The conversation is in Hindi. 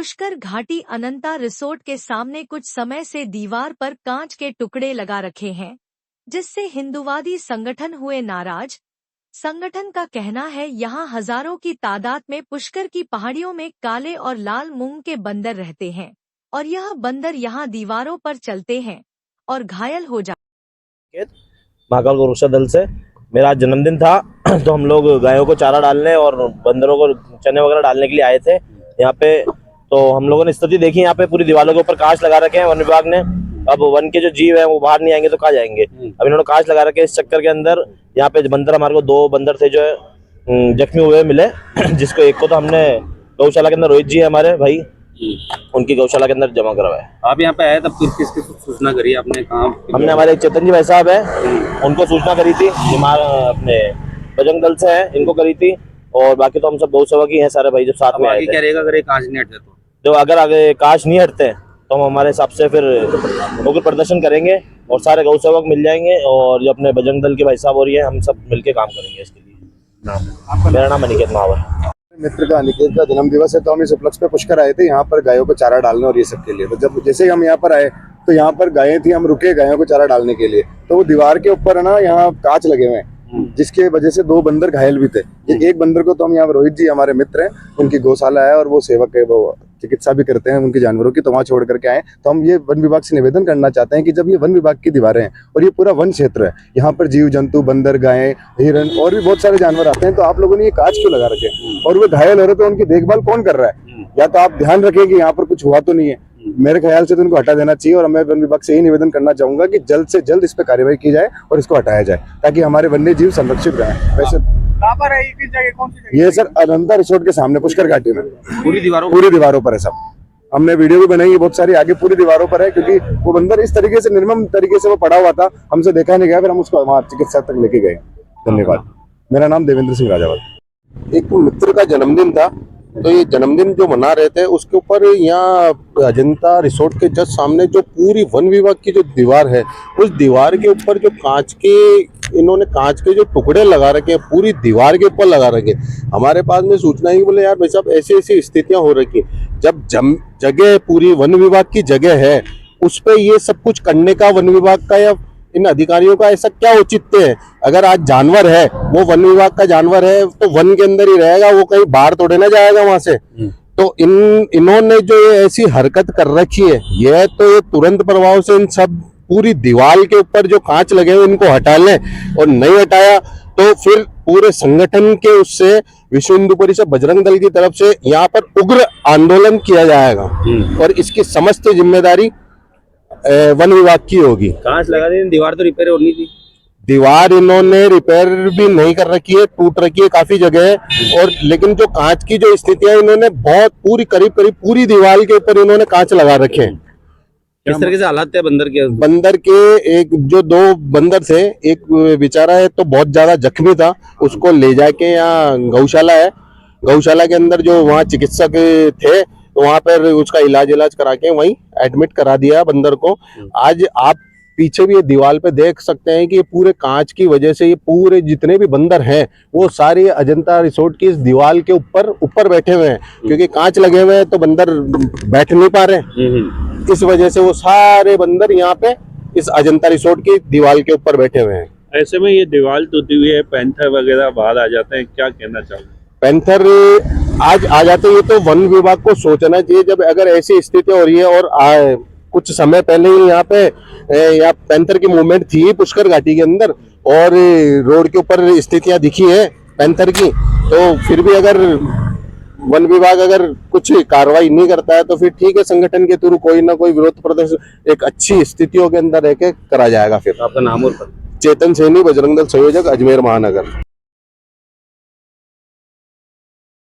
पुष्कर घाटी अनंता रिसोर्ट के सामने कुछ समय से दीवार पर कांच के टुकड़े लगा रखे हैं, जिससे हिंदूवादी संगठन हुए नाराज। संगठन का कहना है यहाँ हजारों की तादाद में पुष्कर की पहाड़ियों में काले और लाल मूंग के बंदर रहते हैं और यह बंदर यहाँ दीवारों पर चलते हैं और घायल हो जाते। महाकाल गोरक्षा दल से मेरा आज जन्मदिन था तो हम लोग गायों को चारा डालने और बंदरों को चने वगैरह डालने के लिए आए थे यहाँ पे। तो हम लोगों ने स्थिति देखी, यहाँ पे पूरी दीवारों के ऊपर कांच लगा रखे हैं वन विभाग ने। अब वन के जो जीव है वो बाहर नहीं आएंगे तो कहाँ जाएंगे। अब इन्होंने कांच लगा रखे। इस चक्कर के अंदर यहाँ पे बंदर, हमारे को 2 बंदर थे जो है जख्मी हुए मिले, जिसको एक को तो हमने गौशाला के अंदर, रोहित जी है हमारे भाई, उनकी गौशाला के अंदर जमा करवाया। आप यहाँ पे आए तब किसकी सूचना करी आपने? कहाँ? हमने हमारे चेतन जी भाई साहब है, उनको सूचना करी थी, अपने बजरंग दल से है, इनको करी थी। और बाकी तो हम सब गौ सेवक ही हैं सारे भाई, जब साथ में आए थे। क्या रहेगा अगर ये कांच नहीं हटते तो अगर आगे कांच नहीं हटते तो हम हमारे हिसाब से फिर उग्र प्रदर्शन करेंगे और सारे गौ सेवक मिल जाएंगे और जो अपने बजरंग दल के भाई साहब हो रही है, हम सब मिलके काम करेंगे इसके लिए। मेरा नाम अनिकेत महावर। मित्र का अनिकेत का जन्म दिवस है तो हम इस उपलक्ष्य पे पुष्कर आए थे यहाँ पर गायों को चारा डालने और ये सब के लिए। तो जब जैसे ही हम यहाँ पर आए तो यहाँ पर गायें थी, हम रुके गायों को चारा डालने के लिए। तो वो दीवार के ऊपर है ना, यहाँ कांच लगे हुए हैं, जिसके वजह से 2 बंदर घायल भी थे। एक बंदर को तो हम यहाँ, रोहित जी हमारे मित्र हैं, उनकी गौशाला है और वो सेवक है, वो चिकित्सा भी करते हैं उनके जानवरों की, तो वहाँ छोड़ करके आए। तो हम ये वन विभाग से निवेदन करना चाहते हैं कि जब ये वन विभाग की दीवारें हैं और ये पूरा वन क्षेत्र है, यहाँ पर जीव जंतु, बंदर, गायें, हिरण और भी बहुत सारे जानवर आते हैं, तो आप लोगों ने ये कांच क्यों लगा रखे और वो घायल हो रहे, तो उनकी देखभाल कौन कर रहा है? या तो आप ध्यान रखें कि यहाँ पर कुछ हुआ तो नहीं है। मेरे ख्याल से तो उनको हटा देना चाहिए और मैं वन विभाग से यही निवेदन करना चाहूंगा कि जल्द से जल्द इस पर कार्रवाई की जाए और इसको हटाया जाए ताकि हमारे वन्य जीव संरक्षित रहें। वैसे पर है, किस जगह, कौन सी जगह? ये सर अनंता रिसोर्ट के सामने पुष्कर घाटी में पूरी दीवारों पर है सब। हमने वीडियो भी बनाई है बहुत सारी, आगे पूरी दीवारों पर है, क्योंकि वो बंदर इस तरीके से, निर्मम तरीके से वो पड़ा हुआ था, हमसे देखा नहीं गया, फिर हम उसको वहाँ चिकित्सा तक लेके गए। धन्यवाद। मेरा नाम देवेंद्र सिंह राजावत। एक मित्र का जन्मदिन था तो ये जन्मदिन जो मना रहे थे उसके ऊपर यहाँ अजंता रिसोर्ट के जस्ट सामने जो पूरी वन विभाग की जो दीवार है, उस दीवार के ऊपर जो इन्होंने कांच के जो टुकड़े लगा रखे हैं, पूरी दीवार के ऊपर लगा रखे। हमारे पास में सूचना है, बोले यार भाई साहब ऐसी ऐसी स्थितियां हो रखी, जब जगह पूरी वन विभाग की जगह है, उस पे ये सब कुछ करने का वन विभाग का या इन अधिकारियों का ऐसा क्या औचित्य है? अगर आज जानवर है, वो वन विभाग का जानवर है, तो वन के अंदर ही रहेगा, वो कहीं बाहर तोड़े ना जाएगा वहां से। तो इन्होंने जो ये ऐसी हरकत कर रखी है, ये तो ये तुरंत प्रभाव से इन सब पूरी दीवार के ऊपर जो कांच लगे हुए इनको हटा लें, और नहीं हटाया तो फिर पूरे संगठन के उससे विश्व हिंदू परिषद बजरंग दल की तरफ से यहाँ पर उग्र आंदोलन किया जाएगा और इसकी समस्त जिम्मेदारी वन विभाग की होगी। कांच लगा दी, दीवार तो रिपेयर होनी थी। दीवार इन्होंने रिपेयर भी नहीं कर रखी है, टूट रखी है काफी जगह, और लेकिन जो कांच की जो स्थितियां, इन्होंने बहुत पूरी करीब पूरी दीवार के ऊपर इन्होंने कांच लगा रखे हैं। किस तरीके से हालात थे बंदर के एक जो 2 बंदर थे, एक बेचारा है तो बहुत ज्यादा जख्मी था, उसको ले जाके यहाँ गौशाला है, गौशाला के अंदर जो वहाँ चिकित्सक थे, तो वहां पर उसका इलाज करा के वहीं एडमिट करा दिया बंदर को। आज आप पीछे भी ये दीवार पे देख सकते हैं कि ये पूरे कांच की वजह से ये पूरे जितने भी बंदर हैं वो सारे अजंता रिसोर्ट की इस दीवार के ऊपर बैठे हुए हैं, क्योंकि कांच लगे हुए हैं तो बंदर बैठ नहीं पा रहे। इस वजह से वो सारे बंदर यहाँ पे इस अजंता रिसोर्ट की दीवार के ऊपर बैठे हुए हैं। ऐसे में ये दीवार टूटी हुई है, पैंथर वगैरह बाहर आ जाते हैं, क्या कहना चाहोगे? पैंथर आज आ जाते हैं, तो वन विभाग को सोचना चाहिए, जब अगर ऐसी स्थिति हो रही है। और कुछ समय पहले ही यहाँ पे यहाँ पैंथर की मूवमेंट थी पुष्कर घाटी के अंदर, और रोड के ऊपर स्थितियां दिखी है पैंथर की, तो फिर भी अगर वन विभाग अगर कुछ कार्रवाई नहीं करता है तो फिर ठीक है, संगठन के थ्रू कोई ना कोई विरोध प्रदर्शन एक अच्छी स्थितियों के अंदर रह के करा जाएगा। फिर आपका नाम और? चेतन सैनी, बजरंग दल संयोजक, अजमेर महानगर।